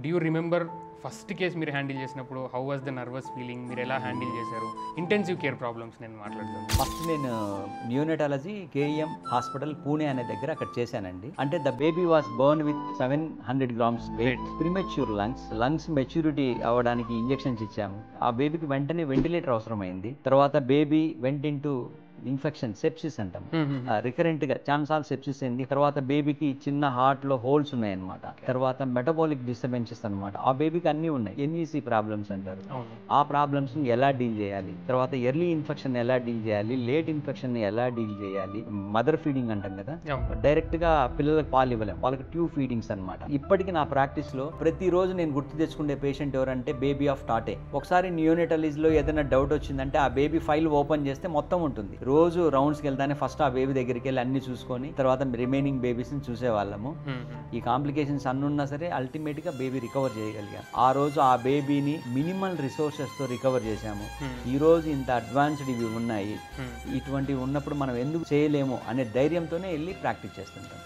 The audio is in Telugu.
Do you remember first case మీరు హ్యాండిల్ చేసినప్పుడు how was the nervous feeling, మీరు ఎలా హ్యాండిల్ చేశారు? ఇంటెన్సివ్ కేర్ ప్రాబ్లమ్స్ నేను మాట్లాడుతాను. ఫస్ట్ నేను న్యూనటాలజీ కేఈఎం హాస్పిటల్ పూణే అనే దగ్గర అక్కడ చేశానండి. అంటే the baby was born with 700 grams weight, premature lungs maturity అవ్వడానికి ఇంజెక్షన్స్ ఇచ్చాము. ఆ బేబీకి వెంటనే వెంటిలేటర్ అవసరమైంది. తర్వాత baby went into infection, sepsis అంటాం, రికరెంట్ గా చాలాసార్లు సెప్సిస్ అయింది. తర్వాత బేబీకి చిన్న హార్ట్ లో హోల్స్ ఉన్నాయన్నమాట. తర్వాత మెటబాలిక్ డిస్టర్బెన్సెస్ అనమాట. ఆ బేబీకి అన్ని ఉన్నాయి, ఎన్ఈసి ప్రాబ్లమ్స్ అంటారు. ఆ ప్రాబ్లమ్స్ ని ఎలా డీల్ చేయాలి, తర్వాత ఎర్లీ ఇన్ఫెక్షన్ ఎలా డీల్ చేయాలి, లేట్ ఇన్ఫెక్షన్ ని ఎలా డీల్ చేయాలి, మదర్ ఫీడింగ్ అంటాం కదా, డైరెక్ట్ గా పిల్లలకు పాలు ఇవ్వలేం, వాళ్ళకి ట్యూబ్ ఫీడింగ్స్ అనమాట. ఇప్పటికి నా ప్రాక్టీస్ లో ప్రతిరోజు నేను గుర్తు తెచ్చుకునే పేషెంట్ ఎవరంటే బేబీ ఆఫ్ టాటే. ఒకసారి న్యూనటాలజీ లో ఏదైనా డౌట్ వచ్చిందంటే ఆ బేబీ ఫైల్ ఓపెన్ చేస్తే మొత్తం ఉంటుంది. రోజు రౌండ్స్కి వెళ్తానే ఫస్ట్ ఆ బేబీ దగ్గరికి వెళ్ళి అన్ని చూసుకొని తర్వాత రిమైనింగ్ బేబీస్ని చూసేవాళ్ళము. ఈ కాంప్లికేషన్స్ అన్ని ఉన్నా సరే అల్టిమేట్గా బేబీ రికవర్ చేయగలిగాం. ఆ రోజు ఆ బేబీని మినిమల్ రిసోర్సెస్తో రికవర్ చేశాము. ఈ రోజు ఇంత అడ్వాన్స్డ్ ఇవి ఉన్నాయి, ఇటువంటివి ఉన్నప్పుడు మనం ఎందుకు చేయలేము అనే ధైర్యంతోనే వెళ్ళి ప్రాక్టీస్ చేస్తుంటాం.